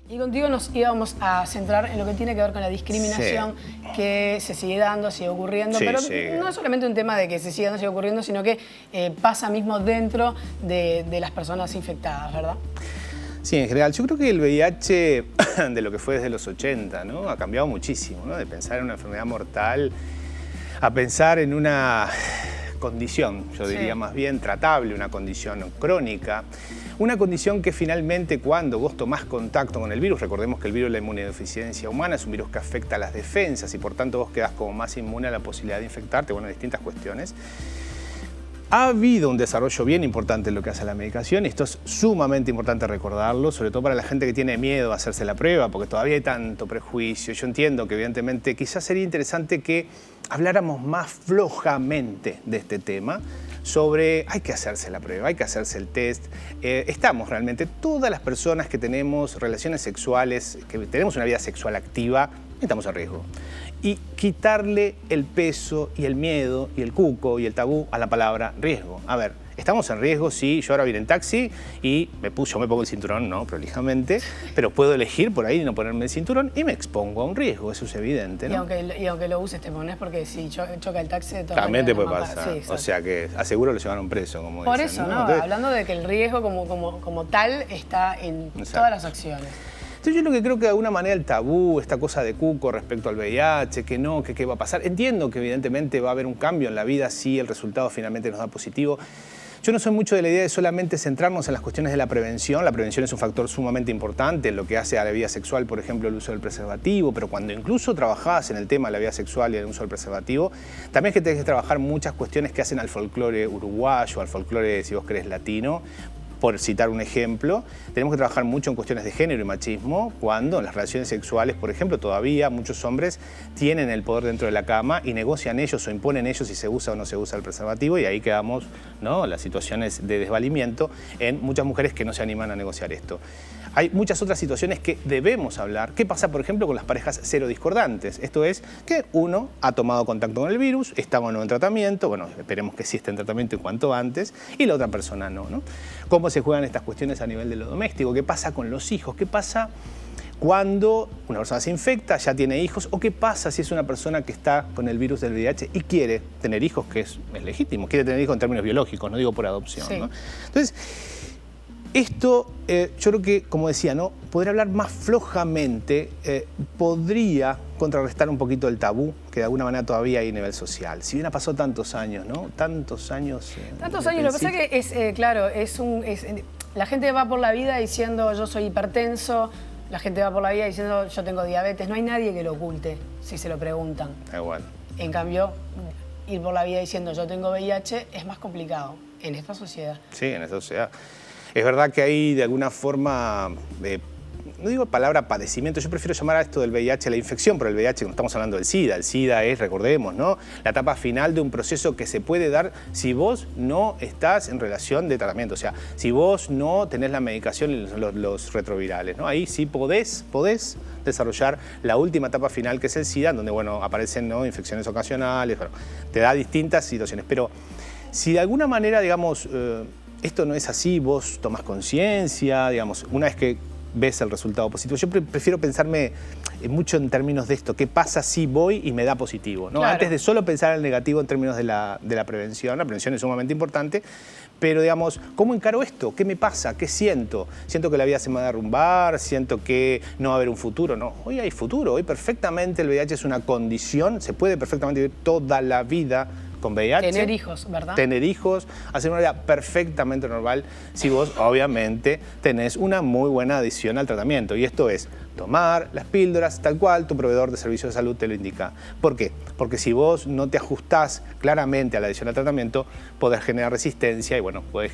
Y contigo nos íbamos a centrar en lo que tiene que ver con la discriminación que se sigue dando, sigue ocurriendo, pero no es solamente un tema de que se siga dando, sigue ocurriendo, sino que pasa mismo dentro de las personas infectadas, ¿verdad? Sí, en general. Yo creo que el VIH, de lo que fue desde los 80, ¿no? Ha cambiado muchísimo, ¿no? De pensar en una enfermedad mortal a pensar en una condición, yo diría más bien tratable, una condición crónica, una condición que finalmente cuando vos tomás contacto con el virus, recordemos que el virus de la inmunodeficiencia humana es un virus que afecta a las defensas y por tanto vos quedás como más inmune a la posibilidad de infectarte, bueno, distintas cuestiones. Ha habido un desarrollo bien importante en lo que hace a la medicación y esto es sumamente importante recordarlo, sobre todo para la gente que tiene miedo a hacerse la prueba, porque todavía hay tanto prejuicio. Yo entiendo que evidentemente quizás sería interesante que habláramos más flojamente de este tema, sobre hay que hacerse la prueba, hay que hacerse el test. Estamos realmente, todas las personas que tenemos relaciones sexuales, que tenemos una vida sexual activa, estamos en riesgo. Y quitarle el peso y el miedo y el cuco y el tabú a la palabra riesgo. A ver, estamos en riesgo, sí, yo ahora vine en taxi y yo me pongo el cinturón, no, prolijamente, pero puedo elegir por ahí no ponerme el cinturón y me expongo a un riesgo, eso es evidente, ¿no? Y aunque lo uses te pones porque si choca el taxi... También te puede pasar, sí, o sea que aseguro lo llevaron preso, como por dicen. Por eso, ¿no? Entonces, hablando de que el riesgo como tal está en todas las acciones. Entonces yo lo que creo que de alguna manera el tabú, esta cosa de cuco respecto al VIH, que no, que qué va a pasar. Entiendo que evidentemente va a haber un cambio en la vida si el resultado finalmente nos da positivo. Yo no soy mucho de la idea de solamente centrarnos en las cuestiones de la prevención. La prevención es un factor sumamente importante en lo que hace a la vida sexual, por ejemplo, el uso del preservativo, pero cuando incluso trabajás en el tema de la vida sexual y el uso del preservativo, también es que tenés que trabajar muchas cuestiones que hacen al folclore uruguayo, al folclore, si vos querés, latino. Por citar un ejemplo, tenemos que trabajar mucho en cuestiones de género y machismo, cuando en las relaciones sexuales, por ejemplo, todavía muchos hombres tienen el poder dentro de la cama y negocian ellos o imponen ellos si se usa o no se usa el preservativo y ahí quedamos, ¿no?, las situaciones de desvalimiento en muchas mujeres que no se animan a negociar esto. Hay muchas otras situaciones que debemos hablar. ¿Qué pasa, por ejemplo, con las parejas serodiscordantes? Esto es que uno ha tomado contacto con el virus, está o no en tratamiento, bueno, esperemos que sí esté en tratamiento en cuanto antes, y la otra persona no, ¿no? ¿Cómo se juegan estas cuestiones a nivel de lo doméstico? ¿Qué pasa con los hijos? ¿Qué pasa cuando una persona se infecta, ya tiene hijos? ¿O qué pasa si es una persona que está con el virus del VIH y quiere tener hijos, que es legítimo, quiere tener hijos en términos biológicos, no digo por adopción, ¿no? Entonces, esto, yo creo que, como decía, ¿no?, poder hablar más flojamente podría contrarrestar un poquito el tabú que de alguna manera todavía hay a nivel social. Si bien ha pasado tantos años, ¿no? Tantos años. Tantos años, lo que pasa es que es, claro, la gente va por la vida diciendo yo soy hipertenso, la gente va por la vida diciendo yo tengo diabetes, no hay nadie que lo oculte si se lo preguntan. Igual. En cambio, ir por la vida diciendo yo tengo VIH es más complicado en esta sociedad. Sí, en esta sociedad. Es verdad que hay de alguna forma, no digo palabra padecimiento, yo prefiero llamar a esto del VIH la infección por el VIH, no estamos hablando del SIDA. El SIDA es, recordemos, ¿no?, la etapa final de un proceso que se puede dar si vos no estás en relación de tratamiento, o sea, si vos no tenés la medicación y los retrovirales, ¿no? Ahí sí podés desarrollar la última etapa final que es el SIDA, donde, bueno, aparecen, ¿no?, infecciones ocasionales, bueno, te da distintas situaciones, pero si de alguna manera, digamos, esto no es así, vos tomás conciencia, digamos, una vez que ves el resultado positivo. Yo prefiero pensarme mucho en términos de esto, ¿qué pasa si voy y me da positivo?, ¿no? Claro. Antes de solo pensar en el negativo en términos de la prevención. La prevención es sumamente importante, pero, digamos, ¿cómo encaro esto? ¿Qué me pasa? ¿Qué siento? ¿Siento que la vida se me va a derrumbar? ¿Siento que no va a haber un futuro? No, hoy hay futuro, hoy perfectamente el VIH es una condición, se puede perfectamente vivir toda la vida con VIH. Tener hijos, ¿verdad? Tener hijos, hacer una vida perfectamente normal si vos, obviamente, tenés una muy buena adición al tratamiento. Y esto es tomar las píldoras tal cual tu proveedor de servicios de salud te lo indica. ¿Por qué? Porque si vos no te ajustás claramente a la adición al tratamiento, podés generar resistencia y, bueno, podés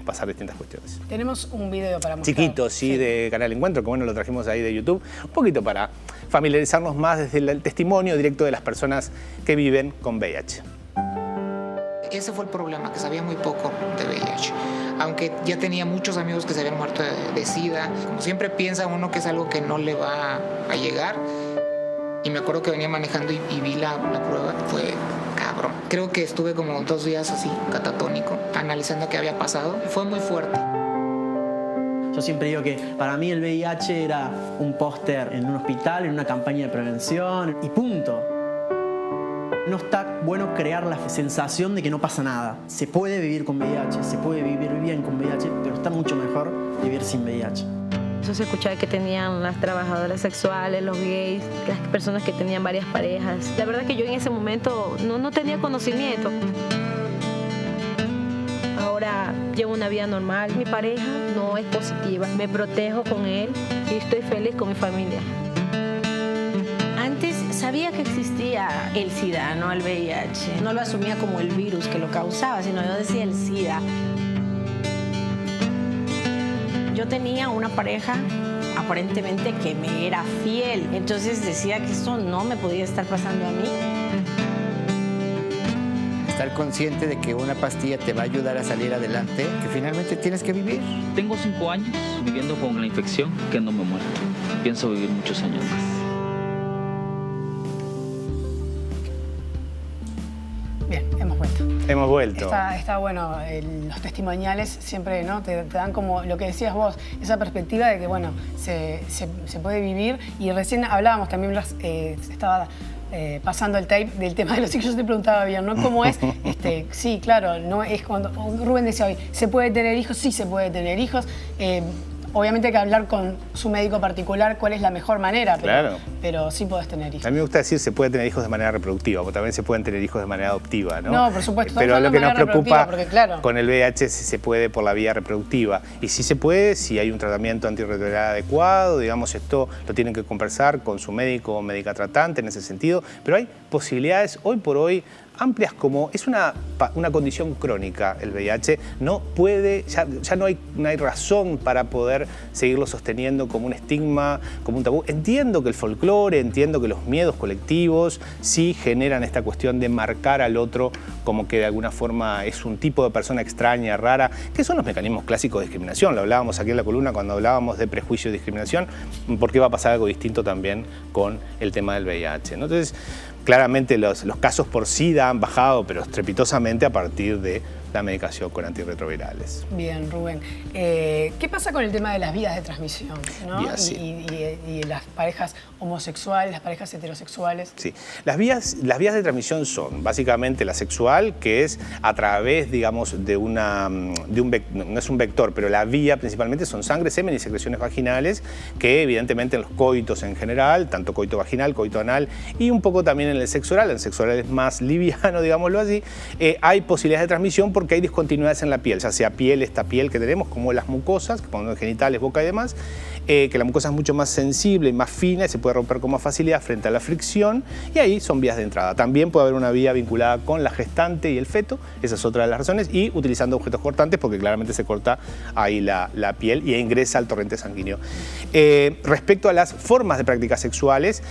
pasar distintas cuestiones. Tenemos un video para mostrar. Chiquito, sí, de Canal Encuentro, que bueno, lo trajimos ahí de YouTube, un poquito para familiarizarnos más desde el testimonio directo de las personas que viven con VIH. Ese fue el problema, que sabía muy poco de VIH. Aunque ya tenía muchos amigos que se habían muerto de SIDA, como siempre piensa uno que es algo que no le va a llegar. Y me acuerdo que venía manejando y vi la prueba, fue cabrón. Creo que estuve como 2 días así, catatónico, analizando qué había pasado. Fue muy fuerte. Yo siempre digo que para mí el VIH era un póster en un hospital, en una campaña de prevención y punto. No está bueno crear la sensación de que no pasa nada. Se puede vivir con VIH, se puede vivir bien con VIH, pero está mucho mejor vivir sin VIH. Eso se escuchaba que tenían las trabajadoras sexuales, los gays, las personas que tenían varias parejas. La verdad que yo en ese momento no tenía conocimiento. Ahora llevo una vida normal. Mi pareja no es positiva. Me protejo con él y estoy feliz con mi familia. Antes sabía que existía el SIDA, no el VIH. No lo asumía como el virus que lo causaba, sino yo decía el SIDA. Yo tenía una pareja aparentemente que me era fiel, entonces decía que esto no me podía estar pasando a mí. Estar consciente de que una pastilla te va a ayudar a salir adelante, que finalmente tienes que vivir. Tengo 5 años viviendo con la infección que no me muero. Pienso vivir muchos años más. Bien, hemos vuelto. Hemos vuelto. Está bueno, los testimoniales siempre, ¿no? te dan como lo que decías vos, esa perspectiva de que, bueno, se puede vivir. Y recién hablábamos también, estaba pasando el tape del tema de los hijos. Yo te preguntaba bien, ¿no? ¿Cómo es? Sí, claro, no es cuando Rubén decía hoy, ¿se puede tener hijos? Sí, se puede tener hijos. Obviamente hay que hablar con su médico particular cuál es la mejor manera, pero sí podés tener hijos. A mí me gusta decir se puede tener hijos de manera reproductiva, porque también se pueden tener hijos de manera adoptiva, ¿no? No, por supuesto. Pero lo que nos preocupa porque, claro, con el VIH es si se puede por la vía reproductiva. Y sí se puede, si hay un tratamiento antirretroviral adecuado, digamos, esto lo tienen que conversar con su médico o médica tratante en ese sentido. Pero hay posibilidades hoy por hoy amplias, como es una condición crónica el VIH, no puede, ya no hay razón para poder seguirlo sosteniendo como un estigma, como un tabú. Entiendo que el folclore, entiendo que los miedos colectivos sí generan esta cuestión de marcar al otro como que de alguna forma es un tipo de persona extraña, rara, que son los mecanismos clásicos de discriminación. Lo hablábamos aquí en la columna cuando hablábamos de prejuicio y discriminación, porque va a pasar algo distinto también con el tema del VIH, ¿no? Entonces, claramente los casos por SIDA han bajado, pero estrepitosamente a partir de la medicación con antirretrovirales. Bien, Rubén. ¿Qué pasa con el tema de las vías de transmisión, ¿no? Y las parejas homosexuales, las parejas heterosexuales? Sí, las vías de transmisión son básicamente la sexual, que es a través, digamos, no es un vector, pero la vía principalmente son sangre, semen y secreciones vaginales, que evidentemente en los coitos en general, tanto coito vaginal, coito anal y un poco también en el sexo oral es más liviano, digámoslo así, hay posibilidades de transmisión porque hay discontinuidades en la piel, ya sea esta piel que tenemos, como las mucosas, que son genitales, boca y demás, que la mucosa es mucho más sensible y más fina y se puede romper con más facilidad frente a la fricción, y ahí son vías de entrada. También puede haber una vía vinculada con la gestante y el feto, esa es otra de las razones, y utilizando objetos cortantes porque claramente se corta ahí la piel y ingresa al torrente sanguíneo. Respecto a las formas de prácticas sexuales,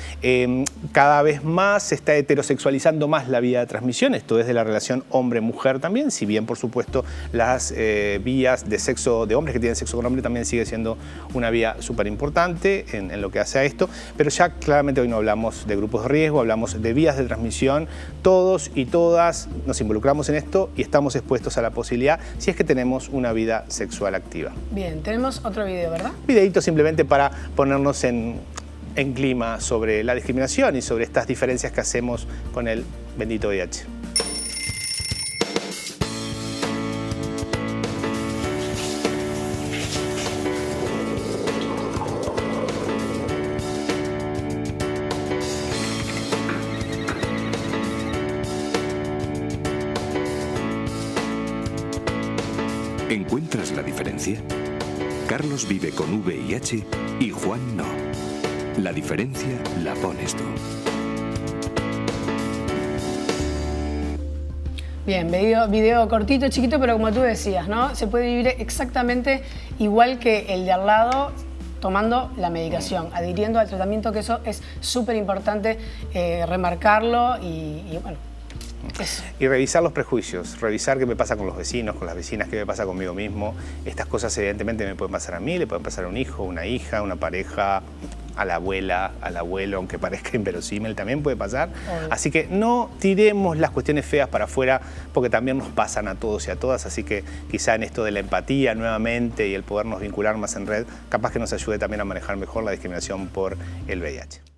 cada vez más se está heterosexualizando más la vía de transmisión, esto es de la relación hombre-mujer también, si bien por supuesto las vías de sexo de hombres que tienen sexo con hombre también sigue siendo una vía súper importante en lo que hace a esto, pero ya claramente hoy no hablamos de grupos de riesgo, hablamos de vías de transmisión. Todos y todas nos involucramos en esto y estamos expuestos a la posibilidad si es que tenemos una vida sexual activa. Bien, tenemos otro video, ¿verdad? Videíto simplemente para ponernos en clima sobre la discriminación y sobre estas diferencias que hacemos con el bendito VIH. ¿Encuentras la diferencia? Carlos vive con VIH y Juan no. La diferencia la pones tú. Bien, video cortito, chiquito, pero como tú decías, ¿no? Se puede vivir exactamente igual que el de al lado, tomando la medicación, adhiriendo al tratamiento, que eso es súper importante remarcarlo y bueno. Eso. Y revisar los prejuicios, revisar qué me pasa con los vecinos, con las vecinas, qué me pasa conmigo mismo. Estas cosas evidentemente me pueden pasar a mí, le pueden pasar a un hijo, una hija, una pareja, a la abuela, al abuelo, aunque parezca inverosímil, también puede pasar. Así que no tiremos las cuestiones feas para afuera, porque también nos pasan a todos y a todas, así que quizá en esto de la empatía nuevamente y el podernos vincular más en red, capaz que nos ayude también a manejar mejor la discriminación por el VIH.